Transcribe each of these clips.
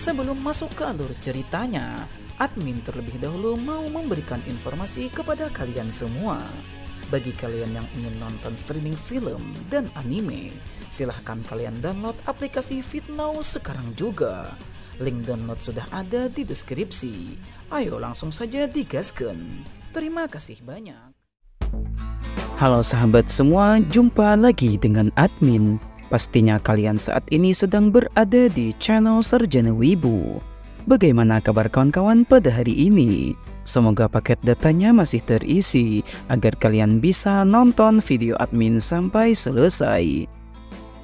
Sebelum masuk ke alur ceritanya, admin terlebih dahulu mau memberikan informasi kepada kalian semua. Bagi kalian yang ingin nonton streaming film dan anime, silahkan kalian download aplikasi VidNow sekarang juga. Link download sudah ada di deskripsi. Ayo langsung saja digaskan. Terima kasih banyak. Halo sahabat semua, jumpa lagi dengan admin. Pastinya kalian saat ini sedang berada di channel Sarjana Wibu. Bagaimana kabar kawan-kawan pada hari ini? Semoga paket datanya masih terisi agar kalian bisa nonton video admin sampai selesai.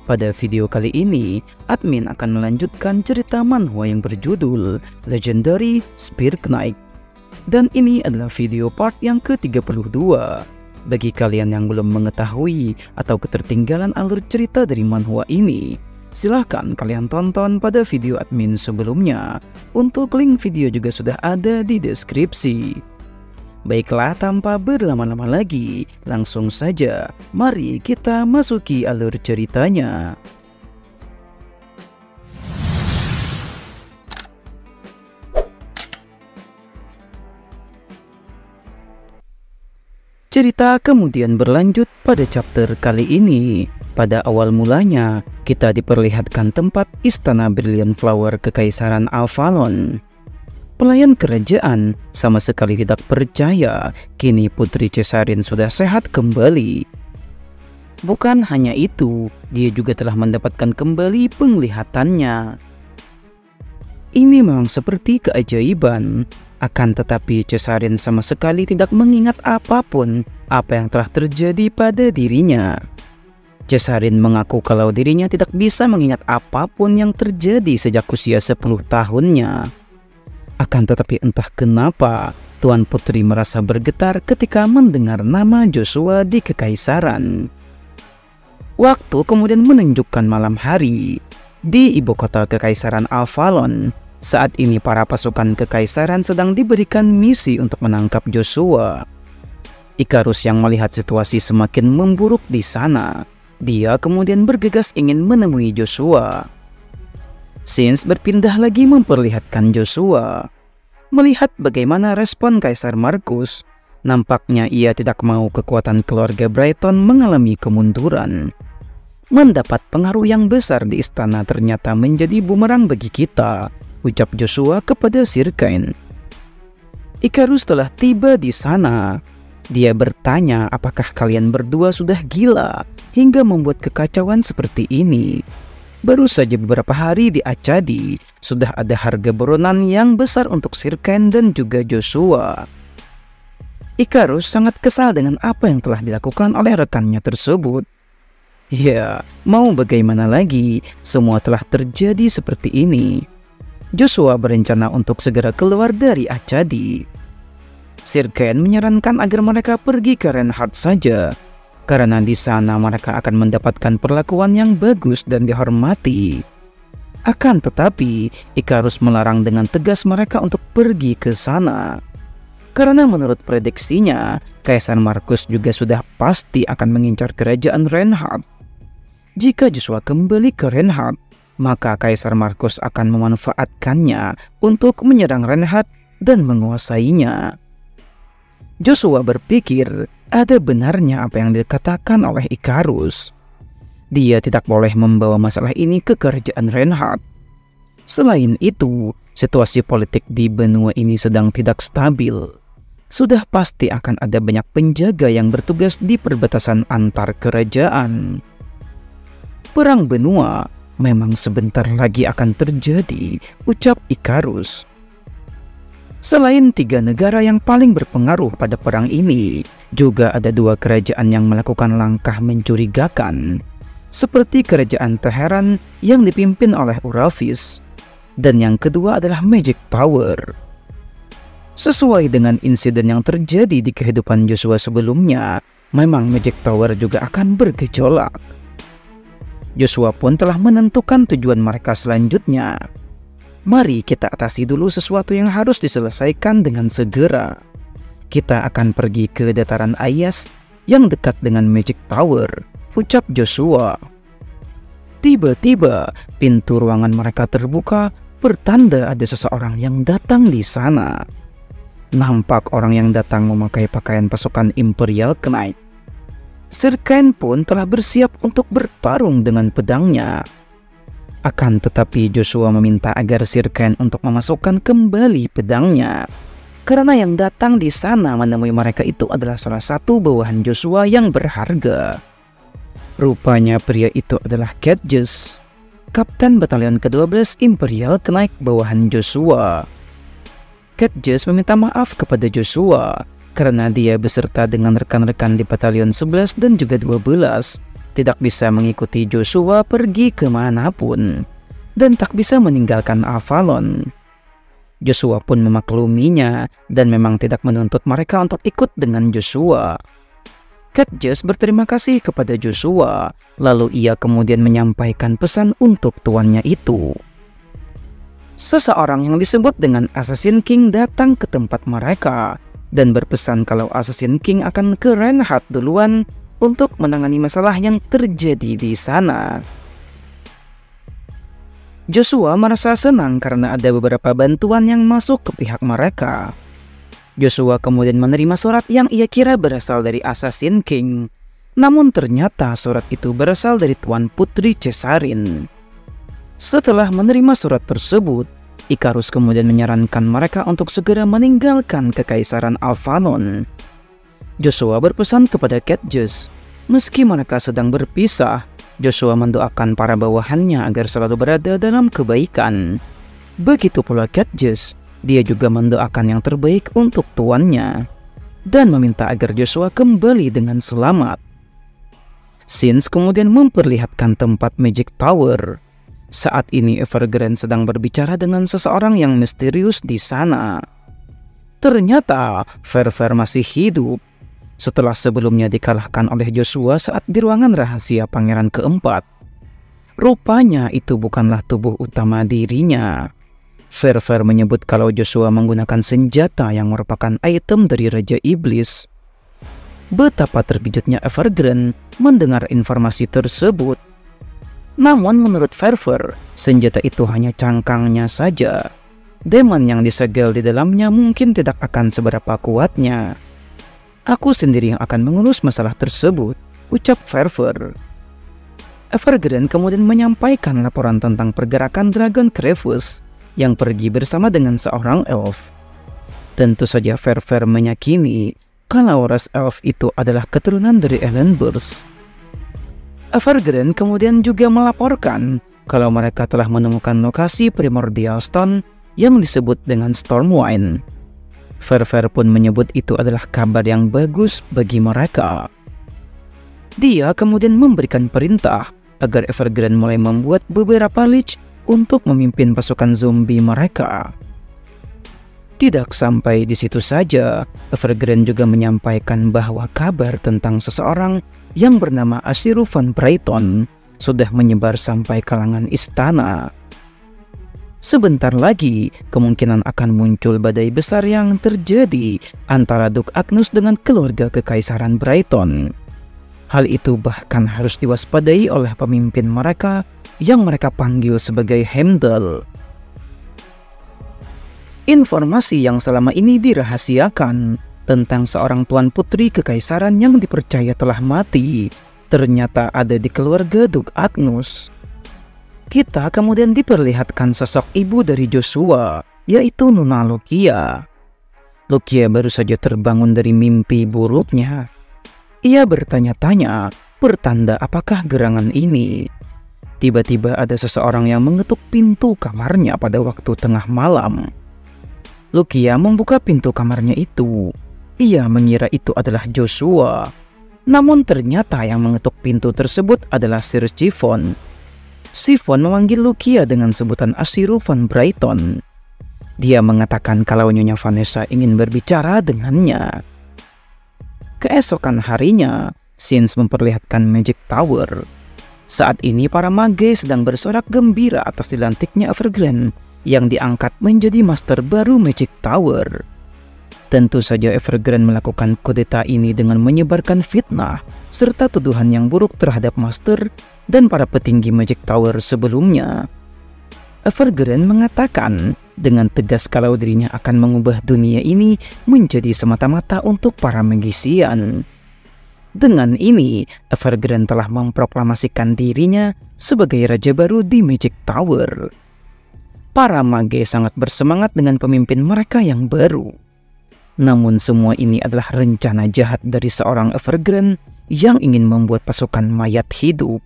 Pada video kali ini, admin akan melanjutkan cerita manhwa yang berjudul Legendary Spear Knight. Dan ini adalah video part yang ke-32. Bagi kalian yang belum mengetahui atau ketertinggalan alur cerita dari manhwa ini, silahkan kalian tonton pada video admin sebelumnya. Untuk link video juga sudah ada di deskripsi. Baiklah, tanpa berlama-lama lagi, langsung saja mari kita masuki alur ceritanya. Cerita kemudian berlanjut pada chapter kali ini. Pada awal mulanya, kita diperlihatkan tempat istana Brilliant Flower Kekaisaran Avalon. Pelayan kerajaan sama sekali tidak percaya kini Putri Cesarin sudah sehat kembali. Bukan hanya itu, dia juga telah mendapatkan kembali penglihatannya. Ini memang seperti keajaiban. Akan tetapi Cesarin sama sekali tidak mengingat apapun apa yang telah terjadi pada dirinya. Cesarin mengaku kalau dirinya tidak bisa mengingat apapun yang terjadi sejak usia 10 tahunnya. Akan tetapi entah kenapa Tuan Putri merasa bergetar ketika mendengar nama Joshua di Kekaisaran. Waktu kemudian menunjukkan malam hari di ibu kota Kekaisaran Avalon. Saat ini para pasukan Kekaisaran sedang diberikan misi untuk menangkap Joshua. Ikarus yang melihat situasi semakin memburuk di sana, dia kemudian bergegas ingin menemui Joshua. Scenes berpindah lagi memperlihatkan Joshua. Melihat bagaimana respon Kaisar Markus, nampaknya ia tidak mau kekuatan keluarga Brighton mengalami kemunduran. Mendapat pengaruh yang besar di istana ternyata menjadi bumerang bagi kita, ucap Joshua kepada Sir Kain. Ikarus telah tiba di sana. Dia bertanya apakah kalian berdua sudah gila hingga membuat kekacauan seperti ini. Baru saja beberapa hari di Achadi, sudah ada harga buronan yang besar untuk Sir Kain dan juga Joshua. Ikarus sangat kesal dengan apa yang telah dilakukan oleh rekannya tersebut. Ya, mau bagaimana lagi, semua telah terjadi seperti ini. Joshua berencana untuk segera keluar dari Achadi. Sir Kain menyarankan agar mereka pergi ke Reinhardt saja, karena di sana mereka akan mendapatkan perlakuan yang bagus dan dihormati. Akan tetapi, Ikarus melarang dengan tegas mereka untuk pergi ke sana. Karena menurut prediksinya, Kaisar Markus juga sudah pasti akan mengincar kerajaan Reinhardt. Jika Joshua kembali ke Reinhardt, maka Kaisar Markus akan memanfaatkannya untuk menyerang Reinhardt dan menguasainya. Joshua berpikir ada benarnya apa yang dikatakan oleh Ikarus. Dia tidak boleh membawa masalah ini ke kerajaan Reinhardt. Selain itu, situasi politik di benua ini sedang tidak stabil. Sudah pasti akan ada banyak penjaga yang bertugas di perbatasan antar kerajaan. Perang benua memang sebentar lagi akan terjadi, ucap Ikarus. Selain 3 negara yang paling berpengaruh pada perang ini, juga ada 2 kerajaan yang melakukan langkah mencurigakan, seperti kerajaan Teheran yang dipimpin oleh Uravis, dan yang kedua adalah Magic Tower. Sesuai dengan insiden yang terjadi di kehidupan Joshua sebelumnya, memang Magic Tower juga akan bergejolak. Joshua pun telah menentukan tujuan mereka selanjutnya. Mari kita atasi dulu sesuatu yang harus diselesaikan dengan segera. Kita akan pergi ke dataran Ayas yang dekat dengan Magic Tower, ucap Joshua. Tiba-tiba pintu ruangan mereka terbuka pertanda ada seseorang yang datang di sana. Nampak orang yang datang memakai pakaian pasukan Imperial Knight. Sir Ken pun telah bersiap untuk bertarung dengan pedangnya. Akan tetapi Joshua meminta agar Sir Ken untuk memasukkan kembali pedangnya. Karena yang datang di sana menemui mereka itu adalah salah satu bawahan Joshua yang berharga. Rupanya pria itu adalah Cadges, Kapten Batalion ke-12 Imperial Knight bawahan Joshua. Cadges meminta maaf kepada Joshua karena dia beserta dengan rekan-rekan di Batalion 11 dan juga 12 tidak bisa mengikuti Joshua pergi kemanapun dan tak bisa meninggalkan Avalon. Joshua pun memakluminya dan memang tidak menuntut mereka untuk ikut dengan Joshua. Cadges berterima kasih kepada Joshua, lalu ia kemudian menyampaikan pesan untuk tuannya itu. Seseorang yang disebut dengan Assassin King datang ke tempat mereka dan berpesan kalau Assassin King akan ke Reinhardt duluan untuk menangani masalah yang terjadi di sana. Joshua merasa senang karena ada beberapa bantuan yang masuk ke pihak mereka. Joshua kemudian menerima surat yang ia kira berasal dari Assassin King, namun ternyata surat itu berasal dari Tuan Putri Cesarin. Setelah menerima surat tersebut, Icarus kemudian menyarankan mereka untuk segera meninggalkan Kekaisaran Avalon. Joshua berpesan kepada Cadges, meski mereka sedang berpisah, Joshua mendoakan para bawahannya agar selalu berada dalam kebaikan. Begitu pula Cadges, dia juga mendoakan yang terbaik untuk tuannya dan meminta agar Joshua kembali dengan selamat. Sins kemudian memperlihatkan tempat Magic Tower. Saat ini Evergrande sedang berbicara dengan seseorang yang misterius di sana. Ternyata Ferfer masih hidup setelah sebelumnya dikalahkan oleh Joshua saat di ruangan rahasia pangeran keempat. Rupanya itu bukanlah tubuh utama dirinya. Ferfer menyebut kalau Joshua menggunakan senjata yang merupakan item dari Raja Iblis. Betapa terkejutnya Evergrande mendengar informasi tersebut. Namun menurut Ferfer, senjata itu hanya cangkangnya saja. Demon yang disegel di dalamnya mungkin tidak akan seberapa kuatnya. Aku sendiri yang akan mengurus masalah tersebut, ucap Ferfer. Evergrande kemudian menyampaikan laporan tentang pergerakan Dragon Crevus yang pergi bersama dengan seorang elf. Tentu saja Ferfer meyakini kalau ras elf itu adalah keturunan dari Ellenburst. Evergrande kemudian juga melaporkan kalau mereka telah menemukan lokasi Primordial Stone yang disebut dengan Stormwind. Ferfer pun menyebut itu adalah kabar yang bagus bagi mereka. Dia kemudian memberikan perintah agar Evergrande mulai membuat beberapa lich untuk memimpin pasukan zombie mereka. Tidak sampai di situ saja, Evergrande juga menyampaikan bahwa kabar tentang seseorang yang bernama Ashiru van Brighton sudah menyebar sampai kalangan istana. Sebentar lagi, kemungkinan akan muncul badai besar yang terjadi antara Duke Agnus dengan keluarga Kekaisaran Brighton. Hal itu bahkan harus diwaspadai oleh pemimpin mereka yang mereka panggil sebagai Heimdall. Informasi yang selama ini dirahasiakan tentang seorang tuan putri kekaisaran yang dipercaya telah mati ternyata ada di keluarga Duke Agnus. Kita kemudian diperlihatkan sosok ibu dari Joshua, yaitu Nona Lucia. Lucia baru saja terbangun dari mimpi buruknya. Ia bertanya-tanya, pertanda apakah gerangan ini? Tiba-tiba ada seseorang yang mengetuk pintu kamarnya pada waktu tengah malam. Lucia membuka pintu kamarnya itu. Ia mengira itu adalah Joshua. Namun ternyata yang mengetuk pintu tersebut adalah Sir Chiffon. Chiffon memanggil Lucia dengan sebutan Ashiru van Brighton. Dia mengatakan kalau Nyonya Vanessa ingin berbicara dengannya. Keesokan harinya, Sins memperlihatkan Magic Tower. Saat ini para mage sedang bersorak gembira atas dilantiknya Evergrande yang diangkat menjadi master baru Magic Tower. Tentu saja Evergrande melakukan kudeta ini dengan menyebarkan fitnah serta tuduhan yang buruk terhadap master dan para petinggi Magic Tower sebelumnya. Evergrande mengatakan dengan tegas kalau dirinya akan mengubah dunia ini menjadi semata-mata untuk para magician. Dengan ini, Evergrande telah memproklamasikan dirinya sebagai raja baru di Magic Tower. Para mage sangat bersemangat dengan pemimpin mereka yang baru. Namun semua ini adalah rencana jahat dari seorang Evergrande yang ingin membuat pasukan mayat hidup.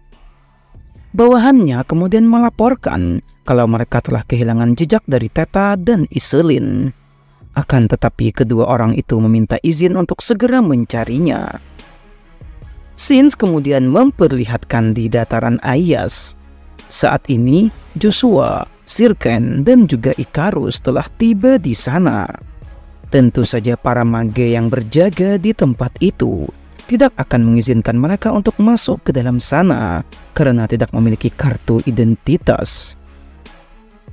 Bawahannya kemudian melaporkan kalau mereka telah kehilangan jejak dari Theta dan Iselin. Akan tetapi kedua orang itu meminta izin untuk segera mencarinya. Sins kemudian memperlihatkan di dataran Aias. Saat ini Joshua, Sirken, dan juga Icarus telah tiba di sana. Tentu saja para mage yang berjaga di tempat itu tidak akan mengizinkan mereka untuk masuk ke dalam sana karena tidak memiliki kartu identitas.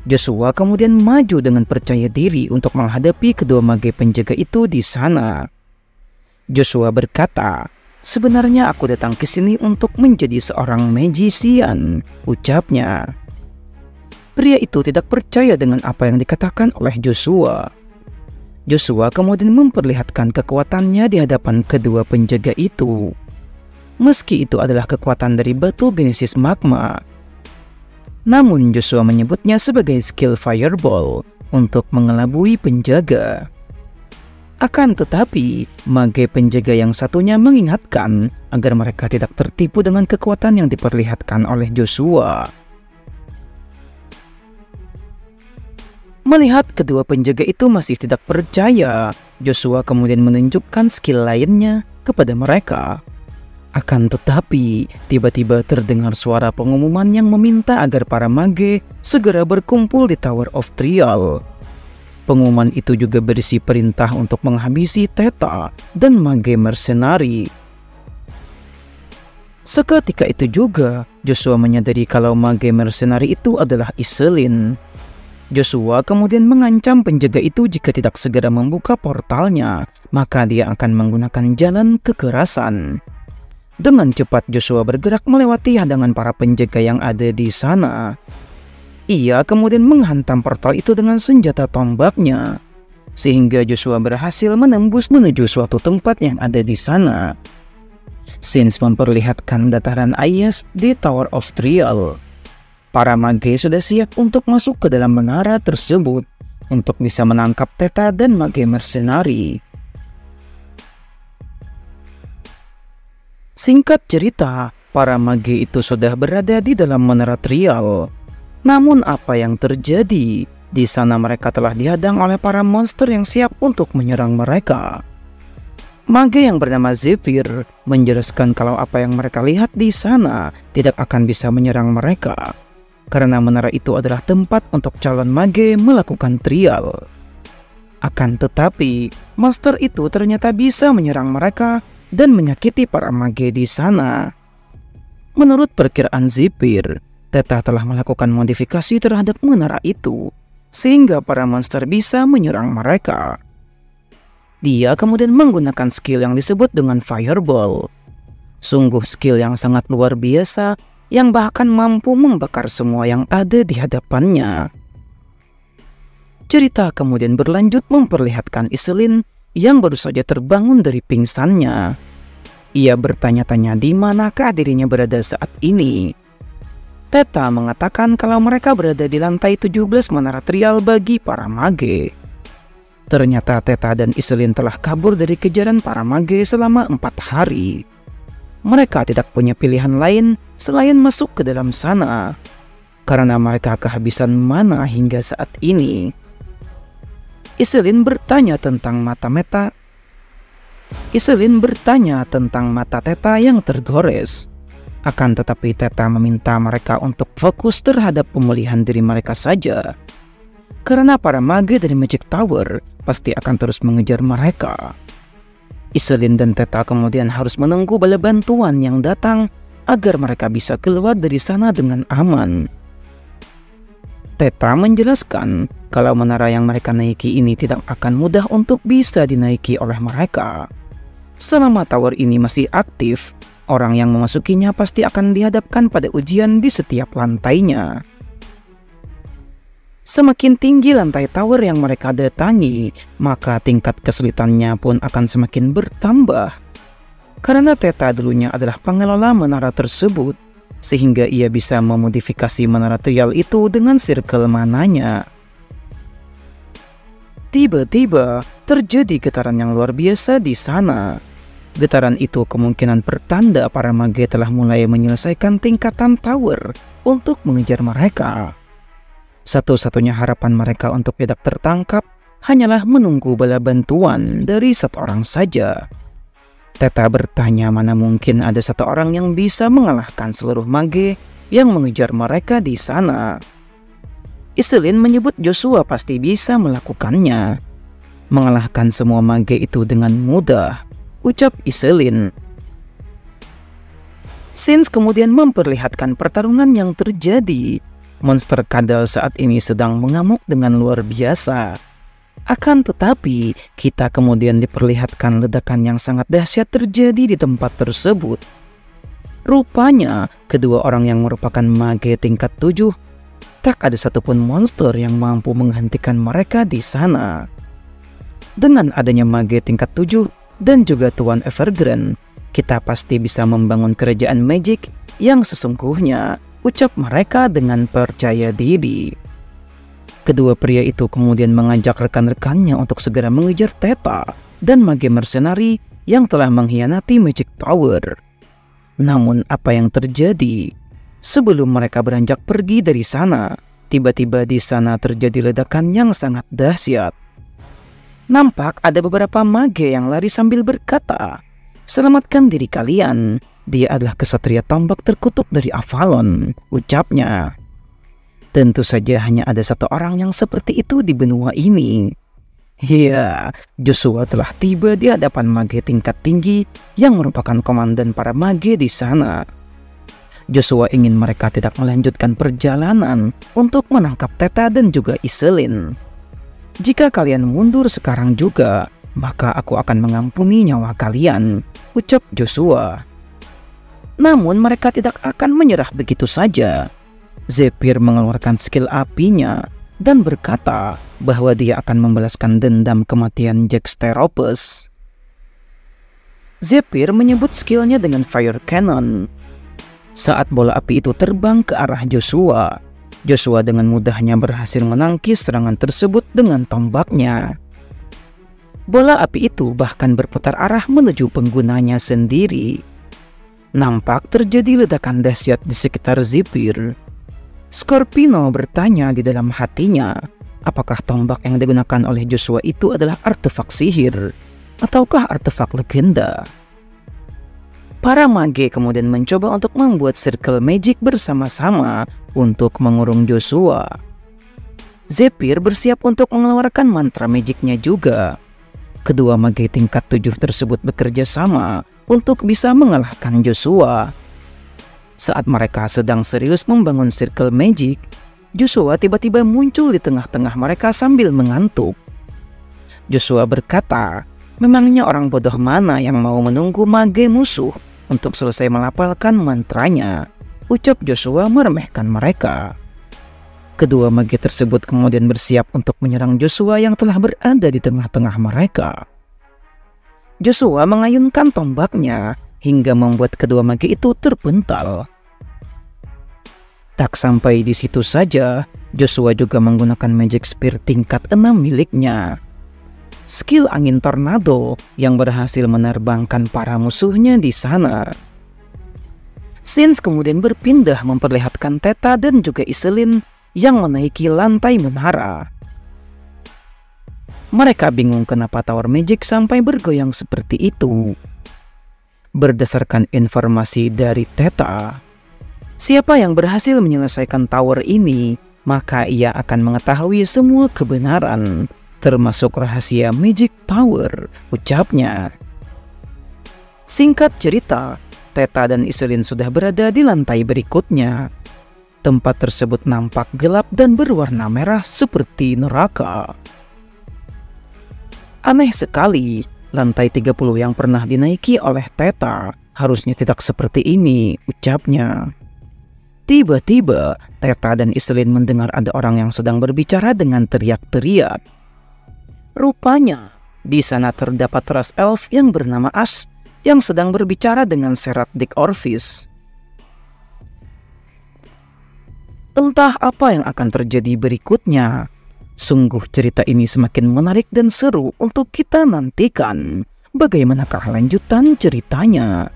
Joshua kemudian maju dengan percaya diri untuk menghadapi kedua mage penjaga itu di sana. Joshua berkata, "Sebenarnya aku datang ke sini untuk menjadi seorang magician," ucapnya. Pria itu tidak percaya dengan apa yang dikatakan oleh Joshua. Joshua kemudian memperlihatkan kekuatannya di hadapan kedua penjaga itu. Meski itu adalah kekuatan dari batu Genesis Magma, namun Joshua menyebutnya sebagai skill Fireball untuk mengelabui penjaga. Akan tetapi, mage penjaga yang satunya mengingatkan agar mereka tidak tertipu dengan kekuatan yang diperlihatkan oleh Joshua. Melihat kedua penjaga itu masih tidak percaya, Joshua kemudian menunjukkan skill lainnya kepada mereka. Akan tetapi, tiba-tiba terdengar suara pengumuman yang meminta agar para mage segera berkumpul di Tower of Trial. Pengumuman itu juga berisi perintah untuk menghabisi Theta dan mage mercenari. Seketika itu juga, Joshua menyadari kalau mage mercenari itu adalah Iselin. Joshua kemudian mengancam penjaga itu jika tidak segera membuka portalnya, maka dia akan menggunakan jalan kekerasan. Dengan cepat Joshua bergerak melewati hadangan para penjaga yang ada di sana. Ia kemudian menghantam portal itu dengan senjata tombaknya, sehingga Joshua berhasil menembus menuju suatu tempat yang ada di sana. Sins memperlihatkan dataran Aias di Tower of Trial. Para mage sudah siap untuk masuk ke dalam menara tersebut untuk bisa menangkap Theta dan mage mercenari. Singkat cerita, para mage itu sudah berada di dalam menara Trial. Namun apa yang terjadi? Di sana mereka telah dihadang oleh para monster yang siap untuk menyerang mereka. Mage yang bernama Zephyr menjelaskan kalau apa yang mereka lihat di sana tidak akan bisa menyerang mereka, karena menara itu adalah tempat untuk calon mage melakukan trial. Akan tetapi, monster itu ternyata bisa menyerang mereka dan menyakiti para mage di sana. Menurut perkiraan Zephyr, Theta telah melakukan modifikasi terhadap menara itu, sehingga para monster bisa menyerang mereka. Dia kemudian menggunakan skill yang disebut dengan Fireball. Sungguh skill yang sangat luar biasa, yang bahkan mampu membakar semua yang ada di hadapannya. Cerita kemudian berlanjut memperlihatkan Iselin yang baru saja terbangun dari pingsannya. Ia bertanya-tanya di manakah dirinya berada saat ini. Theta mengatakan kalau mereka berada di lantai 17 menara trial bagi para mage. Ternyata Theta dan Iselin telah kabur dari kejaran para mage selama 4 hari. Mereka tidak punya pilihan lain selain masuk ke dalam sana, karena mereka kehabisan mana hingga saat ini. Iselin bertanya tentang mata Theta yang tergores. Akan tetapi Theta meminta mereka untuk fokus terhadap pemulihan diri mereka saja, karena para mage dari Magic Tower pasti akan terus mengejar mereka. Iselin dan Theta kemudian harus menunggu bala bantuan yang datang agar mereka bisa keluar dari sana dengan aman. Theta menjelaskan kalau menara yang mereka naiki ini tidak akan mudah untuk bisa dinaiki oleh mereka. Selama tower ini masih aktif, orang yang memasukinya pasti akan dihadapkan pada ujian di setiap lantainya. Semakin tinggi lantai tower yang mereka datangi, maka tingkat kesulitannya pun akan semakin bertambah. Karena Theta dulunya adalah pengelola menara tersebut, sehingga ia bisa memodifikasi menara trial itu dengan circle mananya. Tiba-tiba terjadi getaran yang luar biasa di sana. Getaran itu kemungkinan pertanda para mage telah mulai menyelesaikan tingkatan tower untuk mengejar mereka. Satu-satunya harapan mereka untuk tidak tertangkap hanyalah menunggu bala bantuan dari satu orang saja. Theta bertanya mana mungkin ada satu orang yang bisa mengalahkan seluruh mage yang mengejar mereka di sana. Iselin menyebut Joshua pasti bisa melakukannya. Mengalahkan semua mage itu dengan mudah, ucap Iselin. Sins kemudian memperlihatkan pertarungan yang terjadi. Monster kadal saat ini sedang mengamuk dengan luar biasa. Akan tetapi, kita kemudian diperlihatkan ledakan yang sangat dahsyat terjadi di tempat tersebut. Rupanya, kedua orang yang merupakan mage tingkat 7, tak ada satupun monster yang mampu menghentikan mereka di sana. Dengan adanya mage tingkat 7 dan juga Tuan Evergrande, kita pasti bisa membangun kerajaan magic yang sesungguhnya, ucap mereka dengan percaya diri. Kedua pria itu kemudian mengajak rekan-rekannya untuk segera mengejar Theta dan mage mercenari yang telah mengkhianati Magic Tower. Namun apa yang terjadi? Sebelum mereka beranjak pergi dari sana, tiba-tiba di sana terjadi ledakan yang sangat dahsyat. Nampak ada beberapa mage yang lari sambil berkata, "Selamatkan diri kalian. Dia adalah kesatria tombak terkutuk dari Avalon," ucapnya. Tentu saja hanya ada satu orang yang seperti itu di benua ini. Ya, Joshua telah tiba di hadapan mage tingkat tinggi yang merupakan komandan para mage di sana. Joshua ingin mereka tidak melanjutkan perjalanan untuk menangkap Theta dan juga Iselin. "Jika kalian mundur sekarang juga, maka aku akan mengampuni nyawa kalian," ucap Joshua. Namun mereka tidak akan menyerah begitu saja. Zephyr mengeluarkan skill apinya dan berkata bahwa dia akan membalaskan dendam kematian Jack Steropus. Zephyr menyebut skillnya dengan Fire Cannon. Saat bola api itu terbang ke arah Joshua, Joshua dengan mudahnya berhasil menangkis serangan tersebut dengan tombaknya. Bola api itu bahkan berputar arah menuju penggunanya sendiri. Nampak terjadi ledakan dahsyat di sekitar Zephyr. Scorpino bertanya di dalam hatinya, apakah tombak yang digunakan oleh Joshua itu adalah artefak sihir ataukah artefak legenda? Para mage kemudian mencoba untuk membuat circle magic bersama-sama untuk mengurung Joshua. Zephyr bersiap untuk mengeluarkan mantra magicnya juga. Kedua mage tingkat 7 tersebut bekerja sama untuk bisa mengalahkan Joshua. Saat mereka sedang serius membangun circle magic, Joshua tiba-tiba muncul di tengah-tengah mereka sambil mengantuk. Joshua berkata, memangnya orang bodoh mana yang mau menunggu mage musuh untuk selesai melafalkan mantranya, ucap Joshua meremehkan mereka. Kedua mage tersebut kemudian bersiap untuk menyerang Joshua yang telah berada di tengah-tengah mereka. Joshua mengayunkan tombaknya hingga membuat kedua mage itu terpental. Tak sampai di situ saja, Joshua juga menggunakan Magic Spear tingkat 6 miliknya. Skill angin tornado yang berhasil menerbangkan para musuhnya di sana. Sins kemudian berpindah memperlihatkan Theta dan juga Iselin yang menaiki lantai menara. Mereka bingung kenapa Tower Magic sampai bergoyang seperti itu. Berdasarkan informasi dari Theta, siapa yang berhasil menyelesaikan tower ini, maka ia akan mengetahui semua kebenaran, termasuk rahasia Magic Tower, ucapnya. Singkat cerita, Theta dan Iselin sudah berada di lantai berikutnya. Tempat tersebut nampak gelap dan berwarna merah seperti neraka. Aneh sekali, lantai 30 yang pernah dinaiki oleh Theta harusnya tidak seperti ini, ucapnya. Tiba-tiba, Teta dan Iselin mendengar ada orang yang sedang berbicara dengan teriak-teriak. Rupanya, di sana terdapat ras elf yang bernama Ash yang sedang berbicara dengan Serat Dick Orvis. Entah apa yang akan terjadi berikutnya. Sungguh cerita ini semakin menarik dan seru untuk kita nantikan. Bagaimanakah lanjutan ceritanya?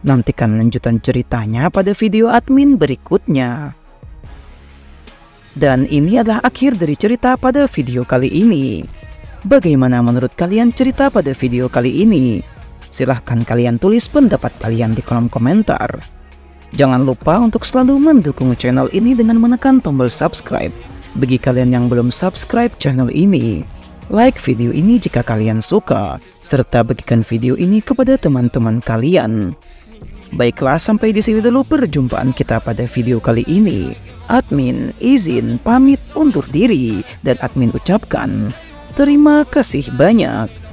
Nantikan lanjutan ceritanya pada video admin berikutnya. Dan ini adalah akhir dari cerita pada video kali ini. Bagaimana menurut kalian cerita pada video kali ini? Silahkan kalian tulis pendapat kalian di kolom komentar. Jangan lupa untuk selalu mendukung channel ini dengan menekan tombol subscribe. Bagi kalian yang belum subscribe channel ini, like video ini jika kalian suka, serta bagikan video ini kepada teman-teman kalian. Baiklah, sampai di sini dulu perjumpaan kita pada video kali ini. Admin izin pamit undur diri dan admin ucapkan terima kasih banyak.